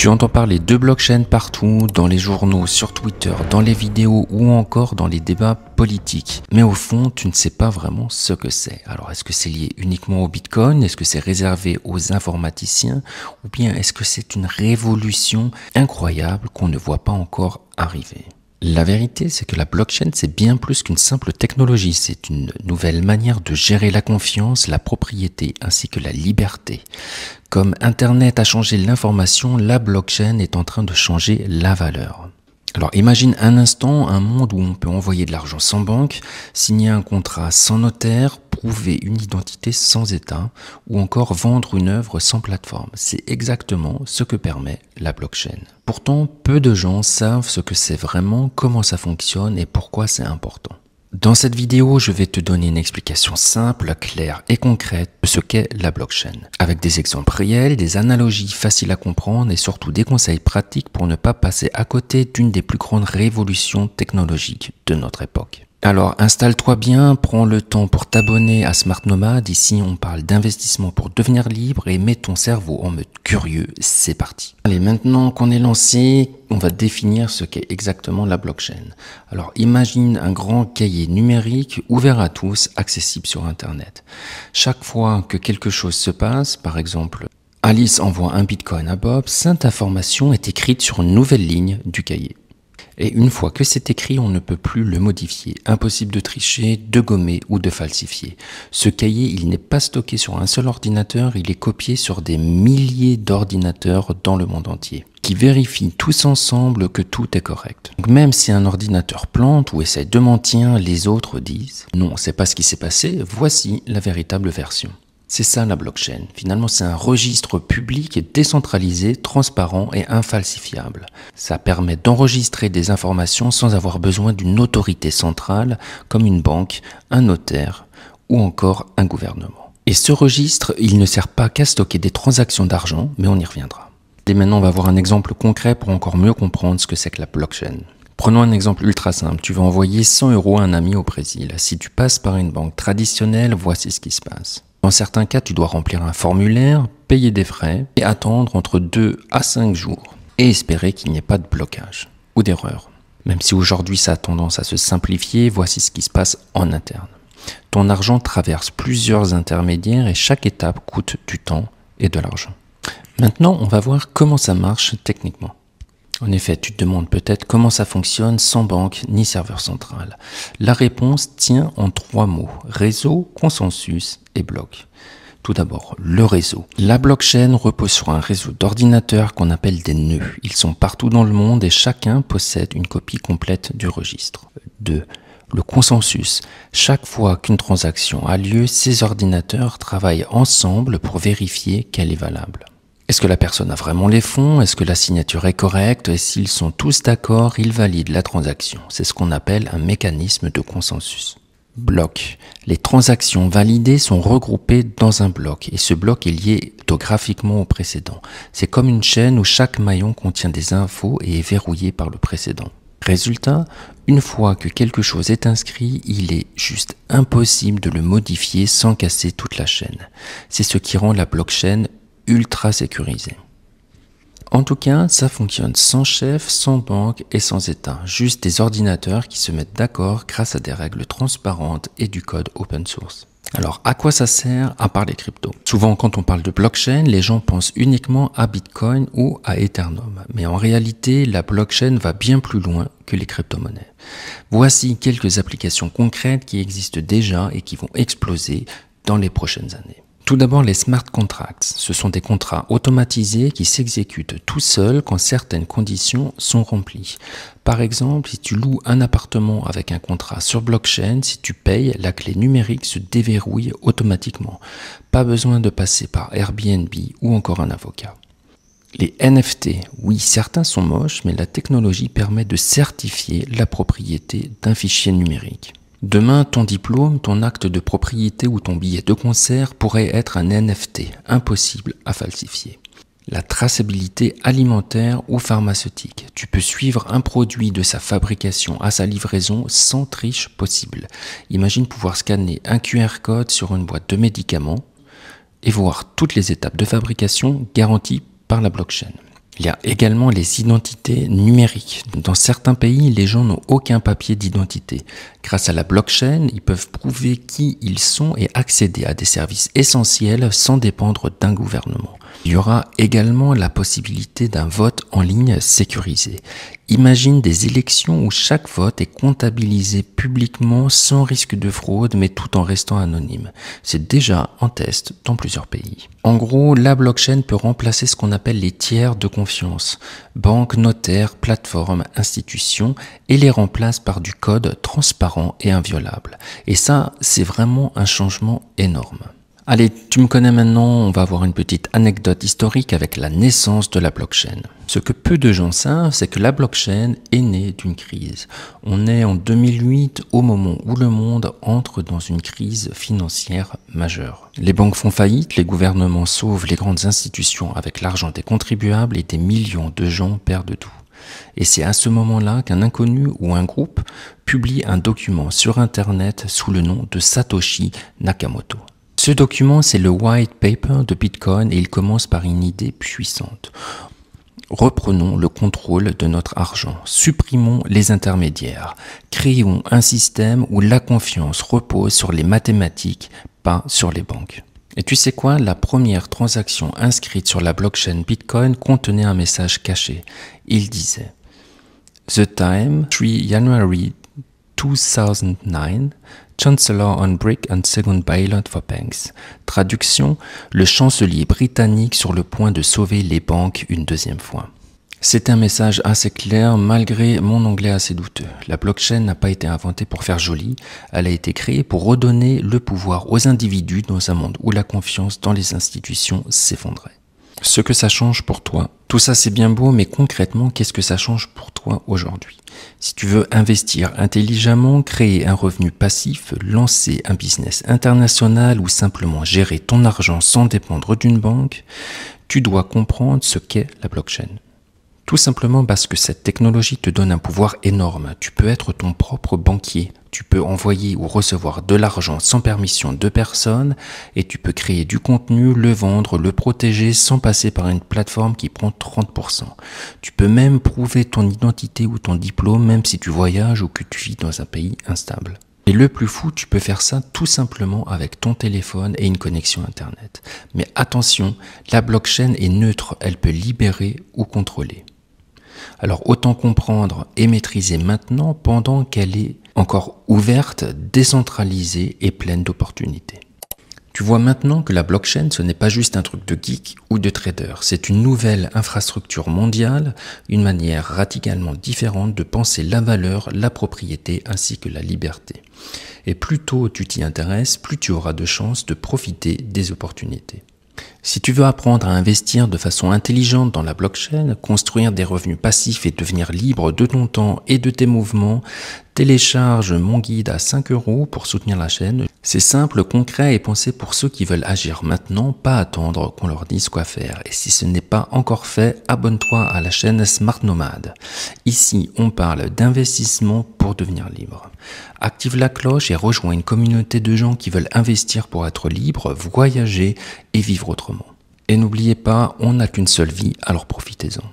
Tu entends parler de blockchain partout, dans les journaux, sur Twitter, dans les vidéos ou encore dans les débats politiques. Mais au fond, tu ne sais pas vraiment ce que c'est. Alors, est-ce que c'est lié uniquement au Bitcoin? Est-ce que c'est réservé aux informaticiens? Ou bien est-ce que c'est une révolution incroyable qu'on ne voit pas encore arriver? La vérité, c'est que la blockchain, c'est bien plus qu'une simple technologie. C'est une nouvelle manière de gérer la confiance, la propriété ainsi que la liberté. Comme Internet a changé l'information, la blockchain est en train de changer la valeur. Alors imagine un instant un monde où on peut envoyer de l'argent sans banque, signer un contrat sans notaire, prouver une identité sans état ou encore vendre une œuvre sans plateforme. C'est exactement ce que permet la blockchain. Pourtant, peu de gens savent ce que c'est vraiment, comment ça fonctionne et pourquoi c'est important. Dans cette vidéo, je vais te donner une explication simple, claire et concrète de ce qu'est la blockchain, avec des exemples réels, des analogies faciles à comprendre et surtout des conseils pratiques pour ne pas passer à côté d'une des plus grandes révolutions technologiques de notre époque. Alors installe-toi bien, prends le temps pour t'abonner à Smart Nomad. Ici on parle d'investissement pour devenir libre et mets ton cerveau en mode curieux, c'est parti. Allez, maintenant qu'on est lancé, on va définir ce qu'est exactement la blockchain. Alors imagine un grand cahier numérique ouvert à tous, accessible sur Internet. Chaque fois que quelque chose se passe, par exemple Alice envoie un bitcoin à Bob, cette information est écrite sur une nouvelle ligne du cahier. Et une fois que c'est écrit, on ne peut plus le modifier. Impossible de tricher, de gommer ou de falsifier. Ce cahier, il n'est pas stocké sur un seul ordinateur, il est copié sur des milliers d'ordinateurs dans le monde entier, qui vérifient tous ensemble que tout est correct. Donc même si un ordinateur plante ou essaie de mentir, les autres disent « Non, c'est pas ce qui s'est passé, voici la véritable version ». C'est ça la blockchain. Finalement, c'est un registre public et décentralisé, transparent et infalsifiable. Ça permet d'enregistrer des informations sans avoir besoin d'une autorité centrale comme une banque, un notaire ou encore un gouvernement. Et ce registre, il ne sert pas qu'à stocker des transactions d'argent, mais on y reviendra. Et maintenant, on va voir un exemple concret pour encore mieux comprendre ce que c'est que la blockchain. Prenons un exemple ultra simple. Tu vas envoyer 100 € à un ami au Brésil. Si tu passes par une banque traditionnelle, voici ce qui se passe. Dans certains cas, tu dois remplir un formulaire, payer des frais et attendre entre 2 à 5 jours et espérer qu'il n'y ait pas de blocage ou d'erreur. Même si aujourd'hui ça a tendance à se simplifier, voici ce qui se passe en interne. Ton argent traverse plusieurs intermédiaires et chaque étape coûte du temps et de l'argent. Maintenant, on va voir comment ça marche techniquement. En effet, tu te demandes peut-être comment ça fonctionne sans banque ni serveur central. La réponse tient en 3 mots: réseau, consensus et bloc. Tout d'abord, le réseau. La blockchain repose sur un réseau d'ordinateurs qu'on appelle des nœuds. Ils sont partout dans le monde et chacun possède une copie complète du registre. 2. Le consensus. Chaque fois qu'une transaction a lieu, ces ordinateurs travaillent ensemble pour vérifier qu'elle est valable. Est-ce que la personne a vraiment les fonds? Est-ce que la signature est correcte? Et s'ils sont tous d'accord, ils valident la transaction. C'est ce qu'on appelle un mécanisme de consensus. Bloc. Les transactions validées sont regroupées dans un bloc et ce bloc est lié graphiquement au précédent. C'est comme une chaîne où chaque maillon contient des infos et est verrouillé par le précédent. Résultat, une fois que quelque chose est inscrit, il est juste impossible de le modifier sans casser toute la chaîne. C'est ce qui rend la blockchain ultra sécurisé. En tout cas, ça fonctionne sans chef, sans banque et sans état. Juste des ordinateurs qui se mettent d'accord grâce à des règles transparentes et du code open source. Alors, à quoi ça sert à part les cryptos? Souvent, quand on parle de blockchain, les gens pensent uniquement à Bitcoin ou à Ethereum. Mais en réalité, la blockchain va bien plus loin que les crypto-monnaies. Voici quelques applications concrètes qui existent déjà et qui vont exploser dans les prochaines années. Tout d'abord, les smart contracts. Ce sont des contrats automatisés qui s'exécutent tout seuls quand certaines conditions sont remplies. Par exemple, si tu loues un appartement avec un contrat sur blockchain, si tu payes, la clé numérique se déverrouille automatiquement. Pas besoin de passer par Airbnb ou encore un avocat. Les NFT, oui, certains sont moches, mais la technologie permet de certifier la propriété d'un fichier numérique. Demain, ton diplôme, ton acte de propriété ou ton billet de concert pourrait être un NFT, impossible à falsifier. La traçabilité alimentaire ou pharmaceutique. Tu peux suivre un produit de sa fabrication à sa livraison sans triche possible. Imagine pouvoir scanner un QR code sur une boîte de médicaments et voir toutes les étapes de fabrication garanties par la blockchain. Il y a également les identités numériques. Dans certains pays, les gens n'ont aucun papier d'identité. Grâce à la blockchain, ils peuvent prouver qui ils sont et accéder à des services essentiels sans dépendre d'un gouvernement. Il y aura également la possibilité d'un vote en ligne sécurisé. Imagine des élections où chaque vote est comptabilisé publiquement sans risque de fraude mais tout en restant anonyme. C'est déjà en test dans plusieurs pays. En gros, la blockchain peut remplacer ce qu'on appelle les tiers de confiance, banques, notaires, plateformes, institutions, et les remplace par du code transparent et inviolable. Et ça, c'est vraiment un changement énorme. Allez, tu me connais maintenant, on va avoir une petite anecdote historique avec la naissance de la blockchain. Ce que peu de gens savent, c'est que la blockchain est née d'une crise. On est en 2008 au moment où le monde entre dans une crise financière majeure. Les banques font faillite, les gouvernements sauvent les grandes institutions avec l'argent des contribuables et des millions de gens perdent tout. Et c'est à ce moment-là qu'un inconnu ou un groupe publie un document sur Internet sous le nom de Satoshi Nakamoto. Ce document, c'est le white paper de Bitcoin et il commence par une idée puissante. Reprenons le contrôle de notre argent, supprimons les intermédiaires, créons un système où la confiance repose sur les mathématiques, pas sur les banques. Et tu sais quoi? La première transaction inscrite sur la blockchain Bitcoin contenait un message caché. Il disait « The time, 3 January 2009, Chancellor on Brick and Second Bailout for Banks. » Traduction, le chancelier britannique sur le point de sauver les banques une deuxième fois. C'est un message assez clair malgré mon anglais assez douteux. La blockchain n'a pas été inventée pour faire joli, elle a été créée pour redonner le pouvoir aux individus dans un monde où la confiance dans les institutions s'effondrait. Ce que ça change pour toi, tout ça c'est bien beau, mais concrètement, qu'est-ce que ça change pour toi aujourd'hui? Si tu veux investir intelligemment, créer un revenu passif, lancer un business international ou simplement gérer ton argent sans dépendre d'une banque, tu dois comprendre ce qu'est la blockchain. Tout simplement parce que cette technologie te donne un pouvoir énorme. Tu peux être ton propre banquier. Tu peux envoyer ou recevoir de l'argent sans permission de personne et tu peux créer du contenu, le vendre, le protéger sans passer par une plateforme qui prend 30%. Tu peux même prouver ton identité ou ton diplôme même si tu voyages ou que tu vis dans un pays instable. Et le plus fou, tu peux faire ça tout simplement avec ton téléphone et une connexion Internet. Mais attention, la blockchain est neutre, elle peut libérer ou contrôler. Alors autant comprendre et maîtriser maintenant pendant qu'elle est encore ouverte, décentralisée et pleine d'opportunités. Tu vois maintenant que la blockchain, ce n'est pas juste un truc de geek ou de trader, c'est une nouvelle infrastructure mondiale, une manière radicalement différente de penser la valeur, la propriété ainsi que la liberté. Et plus tôt tu t'y intéresses, plus tu auras de chances de profiter des opportunités. Si tu veux apprendre à investir de façon intelligente dans la blockchain, construire des revenus passifs et devenir libre de ton temps et de tes mouvements, télécharge mon guide à 5 € pour soutenir la chaîne. C'est simple, concret et pensé pour ceux qui veulent agir maintenant, pas attendre qu'on leur dise quoi faire. Et si ce n'est pas encore fait, abonne-toi à la chaîne Smart Nomad. Ici, on parle d'investissement pour devenir libre. Active la cloche et rejoins une communauté de gens qui veulent investir pour être libre, voyager et vivre autrement. Et n'oubliez pas, on n'a qu'une seule vie, alors profitez-en.